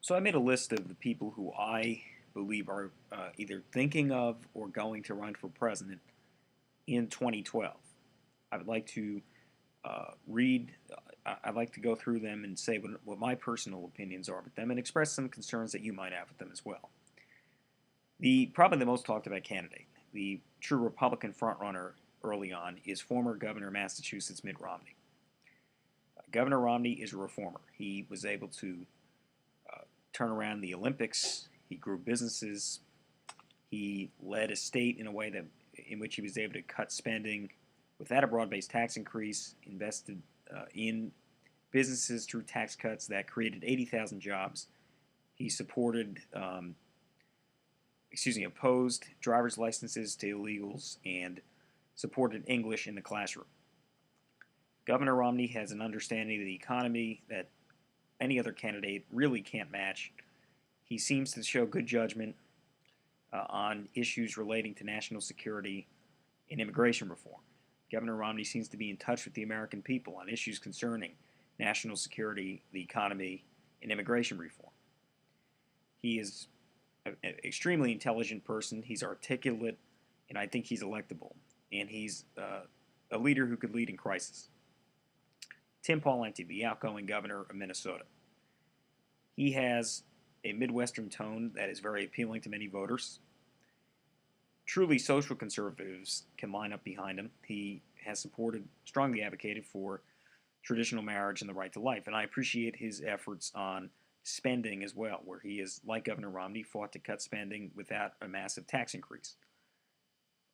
So I made a list of the people who I believe are either thinking of or going to run for president in 2012. I would like to read, I'd like to go through them and say what my personal opinions are with them and express some concerns that you might have with them as well. Probably the most talked about candidate, the true Republican frontrunner early on, is former Governor of Massachusetts Mitt Romney. Governor Romney is a reformer. He was able to turn around the Olympics. He grew businesses. He led a state in a way in which he was able to cut spending without a broad-based tax increase, invested in businesses through tax cuts that created 80,000 jobs. He opposed driver's licenses to illegals and supported English in the classroom. Governor Romney has an understanding of the economy that any other candidate really can't match. He seems to show good judgment on issues relating to national security and immigration reform. Governor Romney seems to be in touch with the American people on issues concerning national security, the economy, and immigration reform. He is an extremely intelligent person. He's articulate, and I think he's electable. And he's a leader who could lead in crisis. Tim Pawlenty, the outgoing governor of Minnesota. He has a Midwestern tone that is very appealing to many voters. Truly social conservatives can line up behind him. He has strongly advocated for traditional marriage and the right to life, and I appreciate his efforts on spending as well, where he is, like Governor Romney, fought to cut spending without a massive tax increase.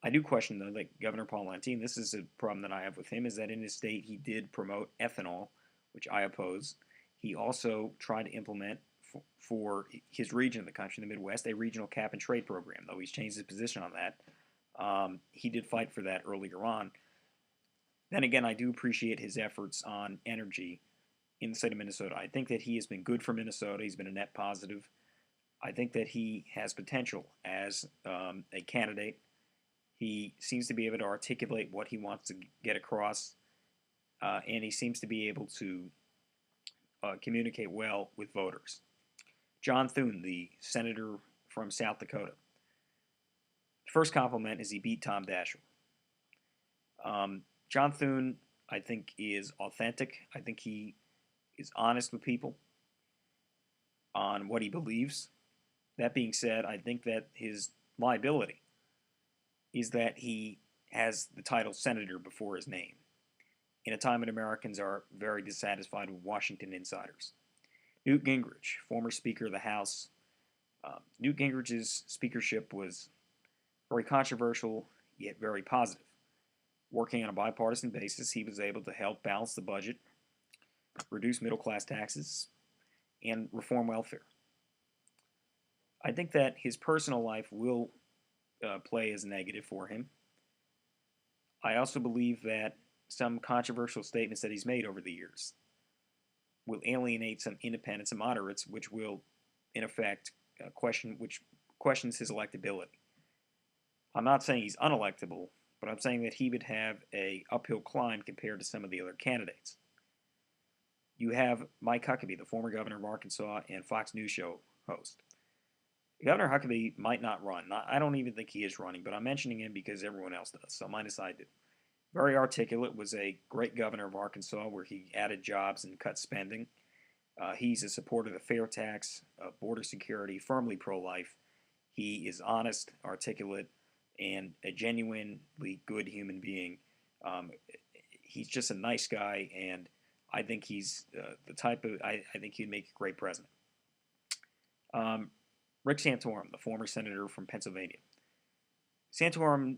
I do question, though, that Governor Pawlenty, and this is a problem that I have with him, is that in his state he did promote ethanol, which I oppose. He also tried to implement for his region of the country, the Midwest, a regional cap and trade program, though he's changed his position on that. He did fight for that earlier on. Then again, I do appreciate his efforts on energy in the state of Minnesota. I think that he has been good for Minnesota. He's been a net positive. I think that he has potential as a candidate. He seems to be able to articulate what he wants to get across, and he seems to be able to communicate well with voters. John Thune, the senator from South Dakota. First compliment is he beat Tom Daschle. John Thune, I think, is authentic. I think he is honest with people on what he believes. That being said, I think that his liability is that he has the title senator before his name in a time when Americans are very dissatisfied with Washington insiders. Newt Gingrich, former Speaker of the House. Newt Gingrich's speakership was very controversial, yet very positive. Working on a bipartisan basis, he was able to help balance the budget, reduce middle-class taxes, and reform welfare. I think that his personal life will play as negative for him. I also believe that some controversial statements that he's made over the years will alienate some independents and moderates, which will, in effect, questions his electability. I'm not saying he's unelectable, but I'm saying that he would have a uphill climb compared to some of the other candidates. You have Mike Huckabee, the former governor of Arkansas and Fox News show host. Governor Huckabee might not run. I don't even think he is running, but I'm mentioning him because everyone else does, so I decided to. Very articulate, was a great governor of Arkansas where he added jobs and cut spending. He's a supporter of the fair tax, border security, firmly pro-life. He is honest, articulate, and a genuinely good human being. He's just a nice guy, and I think he's the type of, I think he'd make a great president. Rick Santorum, the former senator from Pennsylvania. Santorum,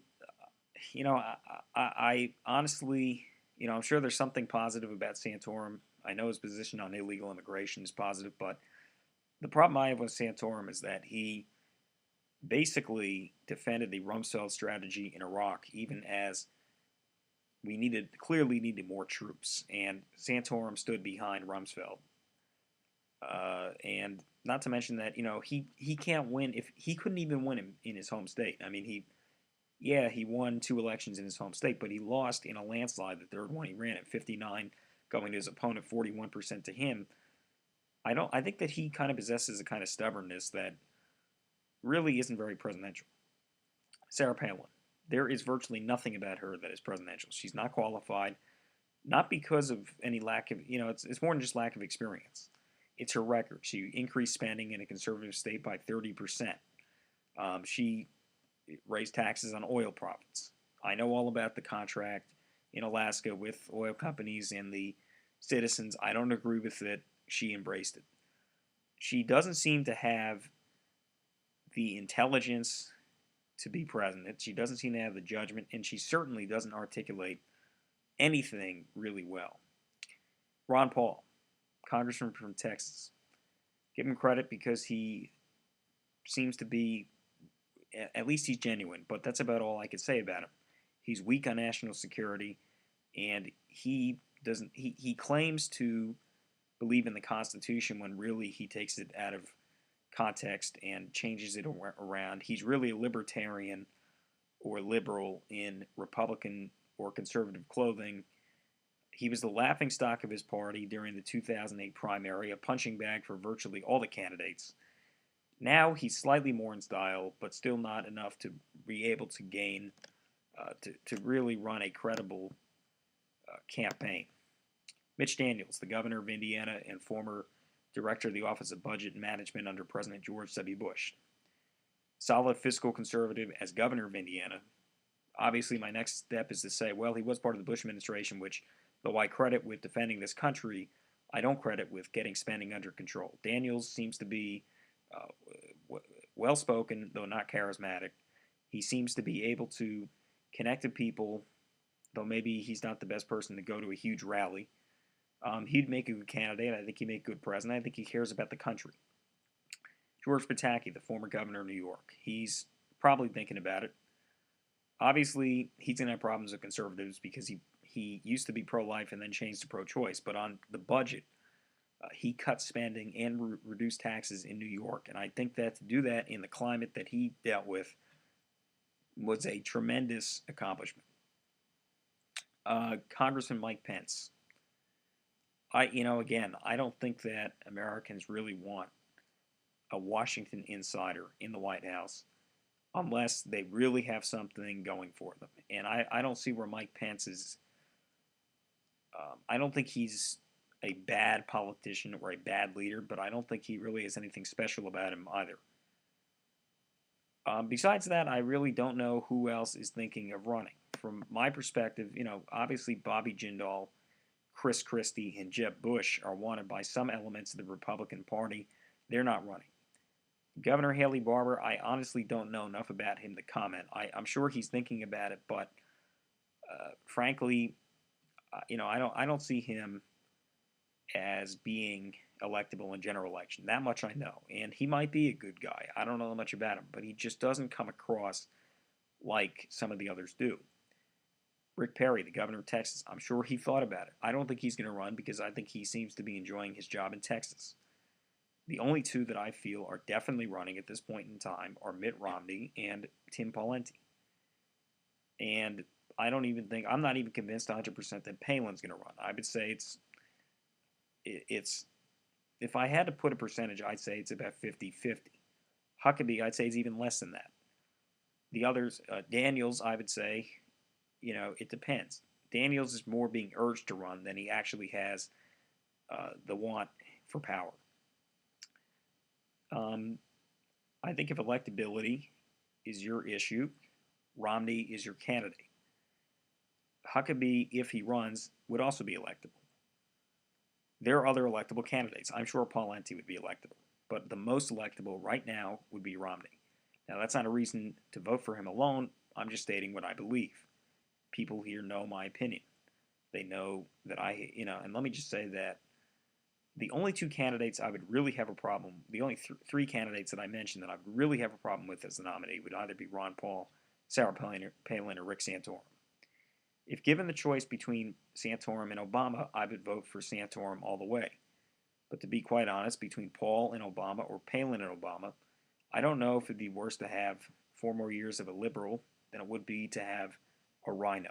I honestly, I'm sure there's something positive about Santorum. I know his position on illegal immigration is positive, but the problem I have with Santorum is that he basically defended the Rumsfeld strategy in Iraq, even as we clearly needed more troops, and Santorum stood behind Rumsfeld. And not to mention that, he can't win if he couldn't even win in his home state. I mean, he won 2 elections in his home state, but he lost in a landslide the third one he ran at 59, going to his opponent 41% to him. I think that he kind of possesses a kind of stubbornness that really isn't very presidential. Sarah Palin. There is virtually nothing about her that is presidential. She's not qualified, not because of any lack of, it's more than just lack of experience. It's her record. She increased spending in a conservative state by 30%. She raised taxes on oil profits. I know all about the contract in Alaska with oil companies and the citizens. I don't agree with it. She embraced it. She doesn't seem to have the intelligence to be president. She doesn't seem to have the judgment, and she certainly doesn't articulate anything really well. Ron Paul, congressman from Texas. Give him credit because he seems to be, at least he's genuine, but that's about all I could say about him. He's weak on national security, and he claims to believe in the Constitution when really he takes it out of context and changes it around. He's really a libertarian or liberal in Republican or conservative clothing. He was the laughingstock of his party during the 2008 primary, a punching bag for virtually all the candidates. Now he's slightly more in style, but still not enough to be able to gain, to really run a credible campaign. Mitch Daniels, the governor of Indiana and former director of the Office of Budget and Management under President George W. Bush. Solid fiscal conservative as governor of Indiana. Obviously, my next step is to say, well, he was part of the Bush administration, which, though I credit with defending this country, I don't credit with getting spending under control. Daniels seems to be well-spoken, though not charismatic. He seems to be able to connect to people, though maybe he's not the best person to go to a huge rally. He'd make a good candidate. I think he'd make a good president. I think he cares about the country. George Pataki, the former governor of New York. He's probably thinking about it. Obviously, he's going to have problems with conservatives because he used to be pro-life and then changed to pro-choice. But on the budget, he cut spending and reduced taxes in New York. And I think that to do that in the climate that he dealt with was a tremendous accomplishment. Congressman Mike Pence. Again, I don't think that Americans really want a Washington insider in the White House unless they really have something going for them. And I don't see where Mike Pence is. I don't think he's a bad politician or a bad leader, but I don't think he really has anything special about him either. Besides that, I really don't know who else is thinking of running. From my perspective, obviously Bobby Jindal, Chris Christie, and Jeb Bush are wanted by some elements of the Republican Party. They're not running. Governor Haley Barbour, I honestly don't know enough about him to comment. I'm sure he's thinking about it, but frankly, I don't see him as being electable in general election. That much I know. And he might be a good guy. I don't know much about him, but he just doesn't come across like some of the others do. Rick Perry, the governor of Texas, I'm sure he thought about it. I don't think he's going to run because I think he seems to be enjoying his job in Texas. The only two that I feel are definitely running at this point in time are Mitt Romney and Tim Pawlenty. And I'm not even convinced 100% that Palin's going to run. I would say it's if I had to put a percentage, I'd say it's about 50-50. Huckabee, I'd say, is even less than that. The others, Daniels, I would say, it depends. Daniels is more being urged to run than he actually has the want for power. I think if electability is your issue, Romney is your candidate. Huckabee, if he runs, would also be electable. There are other electable candidates. I'm sure Pawlenty would be electable, but the most electable right now would be Romney. Now, that's not a reason to vote for him alone. I'm just stating what I believe. People here know my opinion. They know that and let me just say that the only two candidates I would really have a problem, the only three candidates that I mentioned that I would really have a problem with as the nominee would either be Ron Paul, Sarah Palin, or Rick Santorum. If given the choice between Santorum and Obama, I would vote for Santorum all the way. But to be quite honest, between Paul and Obama or Palin and Obama, I don't know if it'd be worse to have 4 more years of a liberal than it would be to have a rhino.